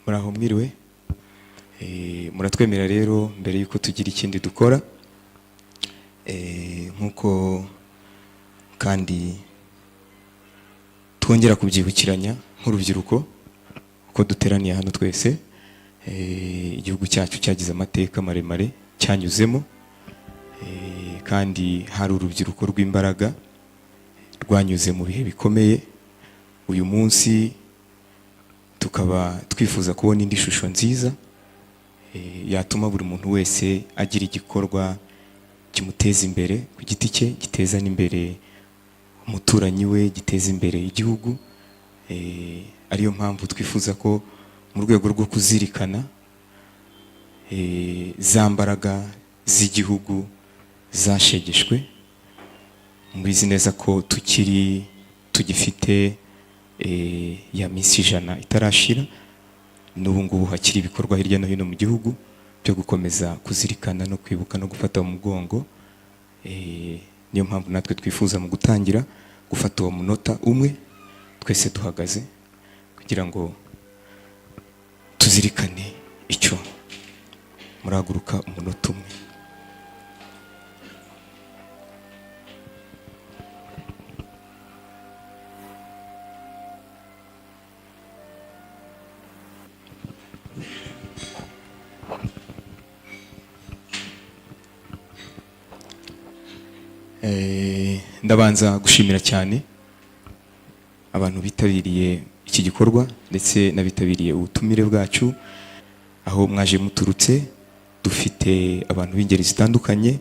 muraho mwiriwe. Muratwemera rero mbere yuko tugira ikindi dukora, nkuko kandi twongera kubyibukiranya nk'urubyiruko uko duteraniye hano twese. Igihugu cyacu cyagize amateka maremare cyanyuzemo, kandi hari urubyiruko rw'imbaraga rwanyuze mu bihe bikomeye. Uyu munsi tukaba twifuza kubona indi shusho nziza yatuma buri muntu wese agira igikorwa kimuteza imbere ku giti cye, giteza n'imbere umuturanyi we, giteza imbere igihugu. Ariyo mpamvu twifuza ko mu rwego rwo kuzirikana za mbaraga z'igihugu zashegeshwe, mubizi neza ko tugifite ya minsi 100 itarashira, n'ubu ngubu hakiri ibikorwa hirya no hino mu gihugu byo gukomeza kuzirikana no kwibuka no gufata mu mugongo. Niyo mpamvu natwe twifuza mu gutangira gufata uwo munota umwe twese duhagaze kugira ngo tuzirikane icyo. Murahaguruka umunota umwe. Ndabanza gushimira cyane abantu bitabiriye iki gikorwa ndetse n'abitabiriye ubutumire bwacu aho mwaje muturutse. Dufite abantu b'ingeri zitandukanye,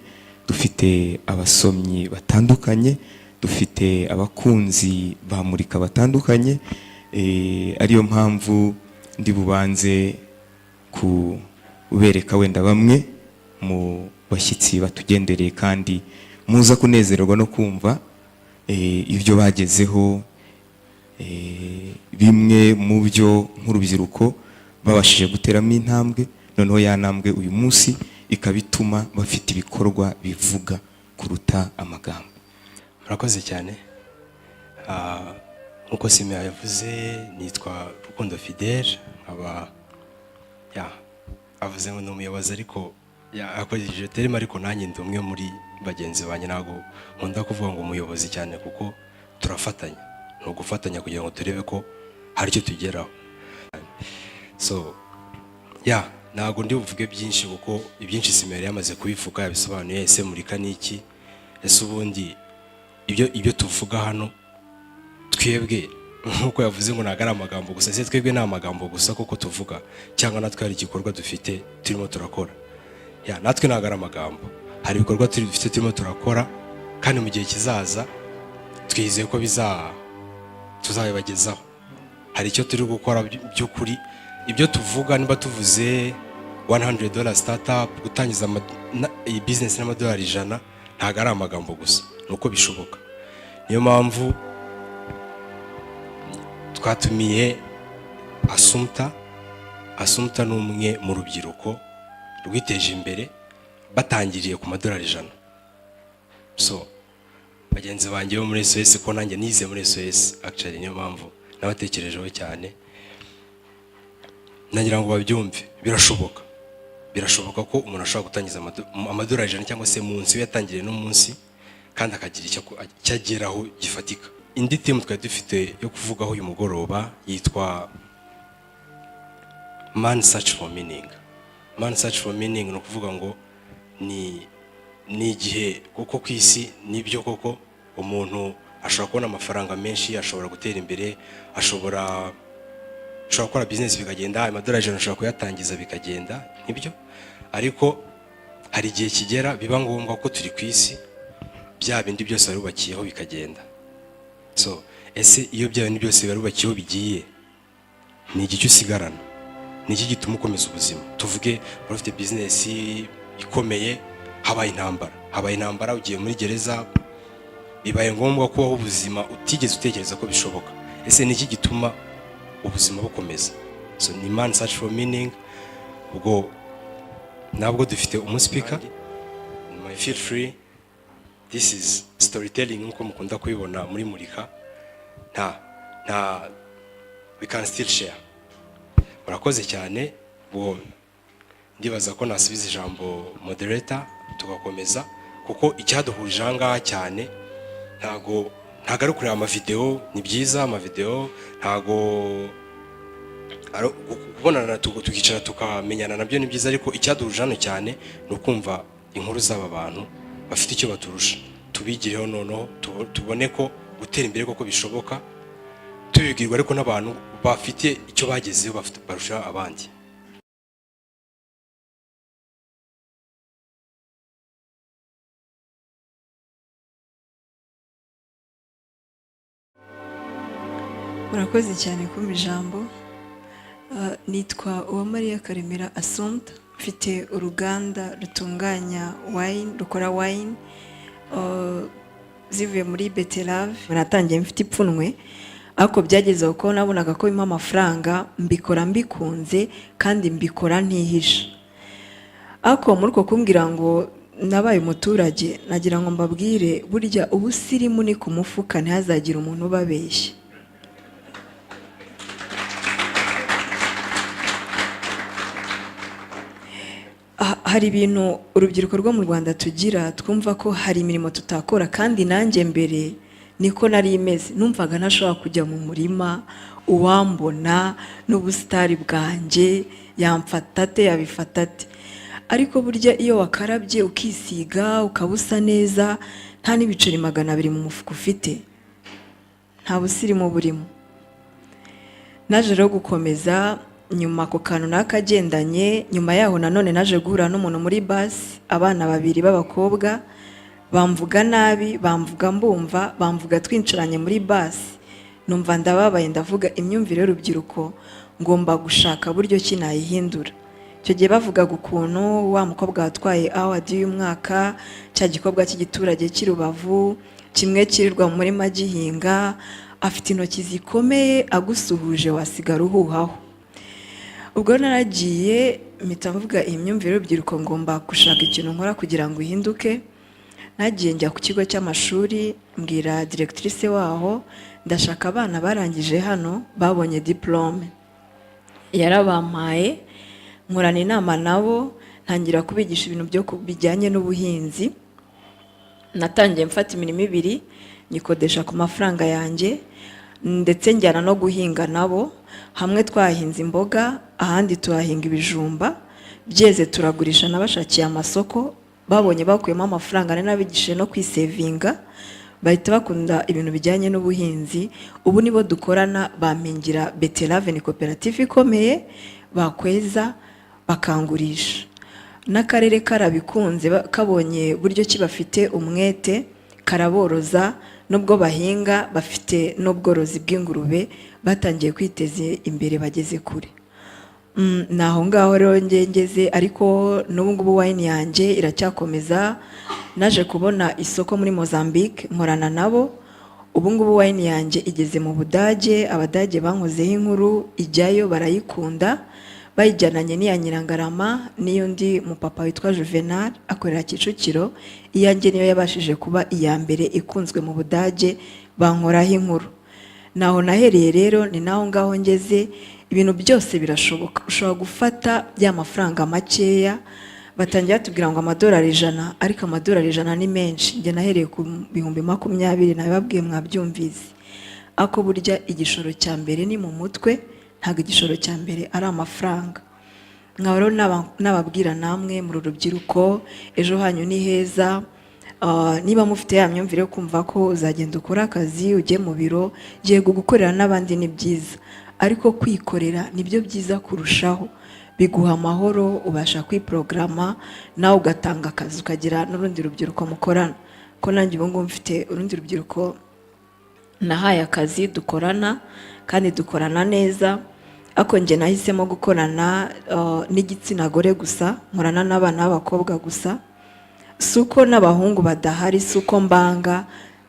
dufite abasomyi batandukanye, dufite abakunzi ba murika batandukanye. Ariyo mpamvu ndi bubanze kubereka wenda bamwe mu bashyitsi batugendereye kandi muza kunezerwa no kumva ibyo bagezeho, bimwe mu byo nk'urubyiruko babashije guteramo intambwe, noneho ya ntambwe uyu munsi ikabituma bafite ibikorwa bivuga kuruta amagambo. Murakoze cyane. Nkuko Simea yavuze, nitwa Rukundo Fidèle, avuze ngo ni umuyobozi ariko akoresheje terima, ariko nanjye ndi umwe muri bagenzi banjye. Ntabwo nkunda kuvuga ngo umuyobozi cyane kuko turafatanya, ni ugufatanya kugira ngo turebe ko hari icyo tugeraho. Ntabwo ndi buvuge byinshi kuko ibyinshi Simea yamaze kubivuga, yabisobanuye. Ese murika niki? Ese ubundi ibyo tuvuga hano twebwe, nkuko yavuze ngo ntabwo ari amagambo gusa. Ese twebwe ni amagambo gusa kuko tuvuga, cyangwa natwe hari igikorwa dufite turimo turakora? Natwe ntabwo ari amagambo, hari ibikorwa dufite turimo turakora, kandi mu gihe kizaza twizeye ko tuzabibagezaho. Hari icyo turi gukora by'ukuri. Ibyo tuvuga, niba tuvuze $100 startup, gutangiza iyi business n'amadolari 100, ntabwo ari amagambo gusa, nuko bishoboka. Niyo mpamvu twatumiye Assumpta ni umwe mu rubyiruko rwiteje imbere batangiriye ku madolari 100. Bagenzi banjye bo muri SOS, ko nanjye nize muri SOS actually, niyo mpamvu nabatekerejeho cyane. Nagira ngo babyumve, birashoboka ko umuntu ashobora gutangiza amadolari 100 cyangwa se munsi yatangiriye no munsi, kandi akagira icyo ageraho gifatika. Indi timu twari dufite yo kuvugaho uyu mugoroba yitwa Man Search for Meaning. Man Search for Meaning ni ukuvuga ngo ni igihe kuko ku isi nibyo koko umuntu ashobora kubona amafaranga menshi, ashobora gutera imbere, ashobora gukora business bikagenda, amadolari 100 ashobora kuyatangiza bikagenda nibyo. Ariko hari igihe kigera biba ngombwa ko turi ku isi bya bindi byose barubakiyeho bikagenda. Ese iyo bya bindi byose barubakiyeho bigiye, ni iki usigarana? Ni iki gituma ukomeza ubuzima? Tuvuge ufite business ikomeye, habaye intambara, ugiye muri gereza, bibaye ngombwa ko ubuzima utigeze utekereza ko bishoboka. Ese ni iki gituma ubuzima bukomeza? Ni Man Search for Meaning. Ubwo nabwo dufite umuspeaker, feel free. This is storytelling nkuko mukunda kubibona muri murika. We can still share. murakoze cyane. Ndibaza ko nasubiza ijambo moderator tugakomeza, kuko icyaduhurije aha ngaha cyane ntago ari kureba amavideo. Ni byiza amavideo, ntago kubonana tukicara tukamenyana nabyo ni byiza, ariko icyaduhurije hano cyane ni ukumva inkuru z'aba bantu bafite icyo baturusha, tubigireho noneho tubone ko gutera imbere koko bishoboka, tubibwirwa ariko n'abantu bafite icyo bagezeho barusha abandi. Murakoze cyane kumva ijambo. Nitwa Uwamariya Karemera Assumpta, mfite uruganda rutunganya wine, rukora wine zivuye muri beterave. Natangiye mfite ipfunwe, ariko byageze uko nabonaga ko bimpa amafaranga, mbikora mbikunze kandi mbikora ntihisha. Ariko muri uko kumbwira ngo nabaye umuturage, nagira ngo mbabwire burya ubusirimu ni ku mufuka, ntihazagira umuntu ubabeshya. Hari ibintu urubyiruko rwo mu Rwanda tugira, twumva ko hari imirimo tutakora, kandi nanjye mbere niko nari imeze. Numvaga ntashobora kujya mu murima, uwambona n'ubusitari bwanjye yamfata ate, yabifata ate. Ariko burya iyo wakarabye ukisiga ukabusa neza, nta n'ibiceri 200 mu mufuka ufite, nta busirimu burimo. Naje rero gukomeza nyuma ko kantu nakagendanye. Nyuma yaho nanone naje guhura n'umuntu muri base, abana 2 b'abakobwa bamvuga nabi, bamvuga mbumva, bamvuga twincaranye muri base. Numva ndababaye, ndavuga imyumvire y'urubyiruko ngomba gushaka buryo ki nayihindura. Icyo gihe bavugaga ukuntu wa mukobwa watwaye award y'umwaka, cya gikobwa cy'igiturage cy'Irubavu, kimwe kirirwa mu murima gihinga, afite intoki zikomeye, agusuhuje wasigara uhuhaho. Ubwo naragiye mpita mvuga iyi myumvire y'urubyiruko ngomba gushaka ikintu nkora kugira ngo ihinduke. Nagiye njya ku kigo cy'amashuri, mbwira directrice waho ndashaka abana barangije hano babonye diplome. Yarabampaye, nkorana inama nabo, ntangira kubigisha ibintu byo bijyanye n'ubuhinzi. Natangiye mfata imirimo 2 nyikodesha ku mafaranga yanjye, ndetse njyana no guhinga nabo. Hamwe twahinze imboga, ahandi turahinga ibijumba, byeze turagurisha, nabashakiye amasoko. Babonye bakuyemo amafaranga, nari nabigishije no kwisevinga, bahita bakunda ibintu bijyanye n'ubuhinzi. Ubu nibo dukorana, bampingira beterave, ni koperative ikomeye, bakweza bakangurisha. N'akarere karabikunze, kabonye buryo ki bafite umwete, karaboroza. Nubwo bahinga, bafite n'ubworozi bw'ingurube, batangiye kwiteza imbere, bageze kure. Naho ngaho rero ngeze, ariko n'ubu ngubu wine yanjye iracyakomeza. Naje kubona isoko muri Mozambique, nkorana nabo. Ubu ngubu wine yanjye igeze mu Budage, Abadage bankozeho inkuru, ijyayo barayikunda. Bayijyananye n'iya Nyirangarama, n'iyundi mupapa witwa Juvenal akorera Kicukiro. Iyanjye niyo yabashije kuba iya mbere ikunzwe mu Budage, bankoraho inkuru. Naho nahereye rero, ni naho ngaho ngeze. Ibintu byose birashoboka. Ushobora gufata bya mafaranga makeya, batangira tubwira ngo $100, ariko $100 ni menshi. Njye nahereye ku 20,000, nabibabwiye mwabyumvise. Ako burya igishoro cya mbere ni mu mutwe, ntabwo igishoro cya mbere ari amafaranga. Nkaba rero nababwira namwe muri urubyiruko, ejo hanyu ni heza. Niba mufite ya myumvire yo kumva ko uzagenda ukora akazi, ujye mu biro, yego gukorera n'abandi ni byiza, ariko kwikorera nibyo byiza kurushaho. Biguha amahoro, ubasha kwiprograma, nawe ugatanga akazi, ukagira n'urundi rubyiruko mukorana. Ko nanjye ubu ngubu mfite urundi rubyiruko nahaye akazi, dukorana kandi dukorana neza. Ako njye nahisemo gukorana n'igitsina gore gusa, nkorana n'abana b'abakobwa gusa. Suko n'abahungu badahari, suko mbanga,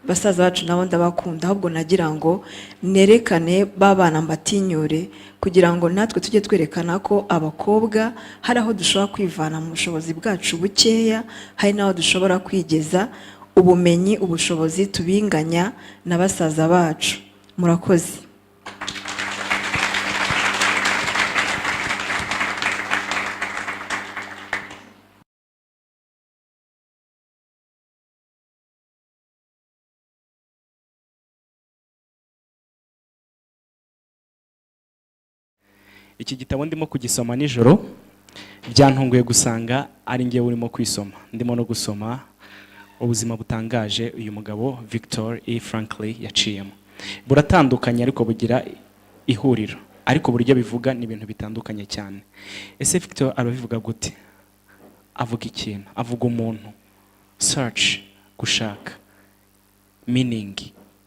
basaza bacu nabo ndabakunda, ahubwo nagira ngo nerekane babana mbatinyure, kugira ngo natwe tujye twerekana ko abakobwa hari aho dushobora kwivana mu bushobozi bwacu bukeya, hari n'aho dushobora kwigeza. Ubumenyi, ubushobozi tubinganya na basaza bacu. Murakoze. iki gitabo ndimo kugisoma nijoro byantunguye gusanga ari njye urimo kwisoma, ndimo no gusoma ubuzima butangaje uyu mugabo Victor E. Franklin yaciyemo. Buratandukanye ariko bugira ihuriro, ariko buryo bivuga ni ibintu bitandukanye cyane. Ese Victor arabivuga gute? Avuga ikintu, avuga umuntu, search, gushaka, meaning,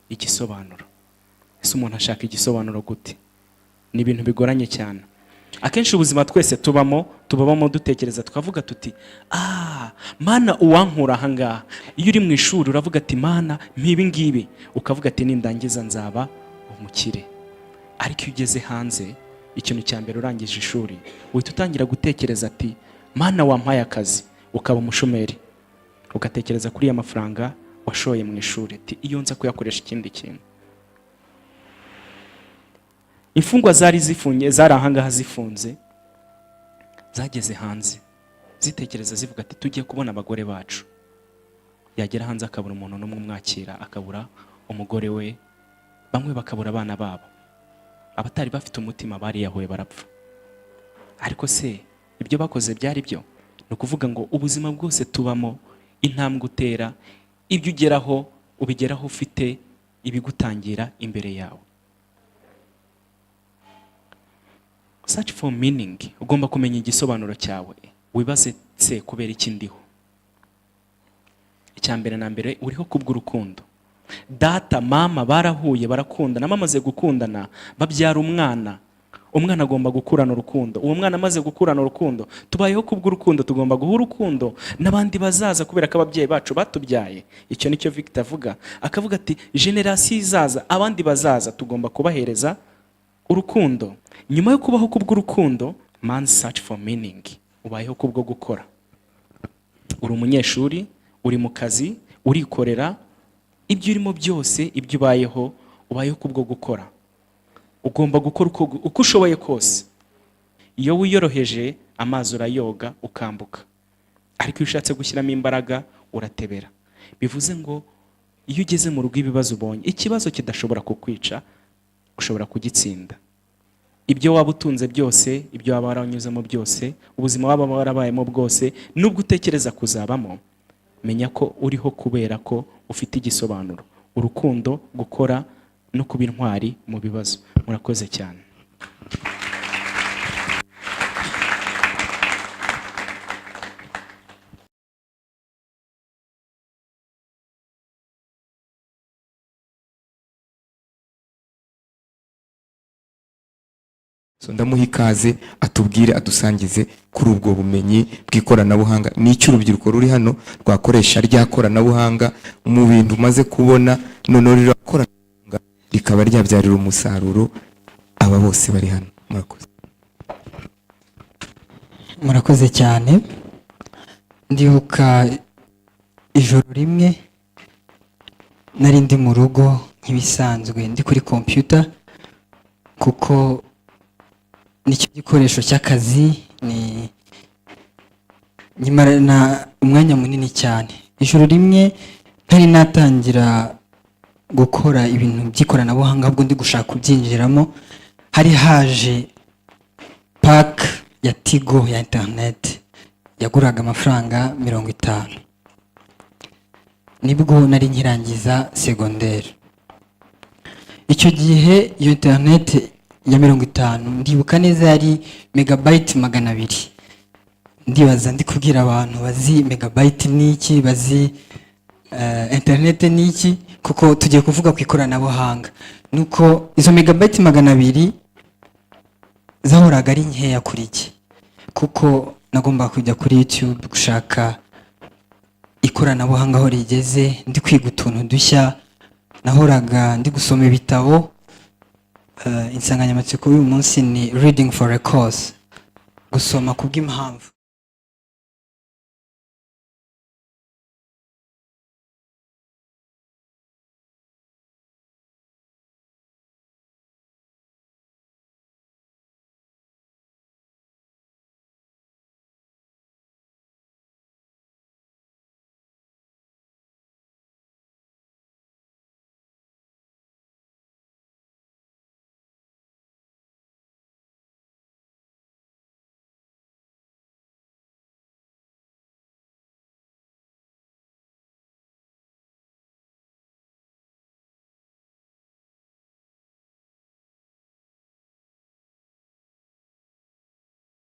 igisobanuro. Ese umuntu ashaka igisobanuro gute? Ni ibintu bigoranye cyane. Akenshi ubuzima twese tubabamo dutekereza tukavuga tuti mana uwankura ahangaha. Iyo uri mu ishuri uravuga ati mana mpibi ngibi, ukavuga ati nindangiza nzaba umukire. Ariko iyo ugeze hanze, ikintu cya mbere urangije ishuri uhita utangira gutekereza ati mana wampaye akazi, ukaba umushomeri, ugatekereza kuri ya mafaranga washoye mu ishuri ati iyo nza kuyakoresha ikindi kintu. Imfungwa zari ahangaha zifunze zageze hanze zitekereza zivuga ati tugiye kubona abagore bacu. Yagera hanze akabura umuntu n'umwe umwakira, akabura umugore we, bamwe bakabura abana babo. Abatari bafite umutima bariyahuye barapfa. Ariko se ibyo bakoze byari byo? Ni ukuvuga ngo ubuzima bwose tubamo, intambwe utera, ibyo ugeraho ubigeraho ufite ibigutangira imbere yawe. Search for meaning. Ugomba kumenya igisobanuro cyawe. Wibaze se kubera iki ndiho. Icyambere na mbere uriho kubw'urukundo. Data mama barahuye barakundana, bamaze gukundana babyara umwana. Umwana agomba gukurana urukundo. Uwo mwana amaze gukurana urukundo, tubayeho kubw'urukundo, tugomba guha urukundo n'abandi bazaza kubera ko ababyeyi bacu batubyaye. Icyo nicyo Victor avuga. Akavuga ati generasiyo izaza, abandi bazaza tugomba kubahereza urukundo. Nyuma yo kubaho kubw'urukundo, man search for meaning. Ubayeho kubwo gukora. Uri umunyeshuri, uri mu kazi, urikorera, ibyo urimo byose, ibyo ubayeho kubwo gukora. Ugomba gukora uko ushoboye kose. Iyo wiyoroheje amazi urayoga ukambuka, ariko iyo ushatse gushyiramo imbaraga uratebera. Bivuze ngo iyo ugeze mu rugo ibibazo ubonye, ikibazo kidashobora kukwica, ushobora kugitsinda. Ibyo waba utunze byose, ibyo waba waranyuzemo byose, ubuzima waba warabayemo bwose, nubwo utekereza kuzabamo, menya ko uriho kubera ko ufite igisobanuro. Urukundo, gukora no kuba intwari mu bibazo. Murakoze cyane. Ndamuha ikaze atubwire, adusangize kuri ubwo bumenyi bw'ikoranabuhanga. Ni icyo urubyiruko ruri hano rwakoresha rya koranabuhanga mu bintu umaze kubona, none rirakoranabuhanga rikaba ryabyarira umusaruro aba bose bari hano. Murakoze cyane. Ndibuka ijoro rimwe nari ndi mu rugo nk'ibisanzwe ndi kuri computer, kuko nicyo gikoresho cy'akazi, nyimarana umwanya munini cyane. Ijoro rimwe ntari natangira gukora ibintu by'ikoranabuhanga, ahubwo ndi gushaka kubyinjiramo, hari haje pack ya Tigo ya internet yaguraga amafaranga 50. Nibwo nari nkirangiza secondaire. Icyo gihe iyo internet ya 50 ndibuka neza yari megabyte 200. Ndibaza ndi kubwira abantu bazi megabyte niki, bazi internet niki, kuko tugiye kuvuga ku ikoranabuhanga. Nuko izo megabyte 200 zahoraga ari nkeya kuri iki, kuko nagomba kujya kuri YouTube gushaka ikoranabuhanga aho rigeze, ndi kwiga utuntu dushya. Nahoraga ndi gusoma ibitabo. Insanganyamatsiko y'uyu munsi ni reading for a cause, gusoma kubw'impamvu.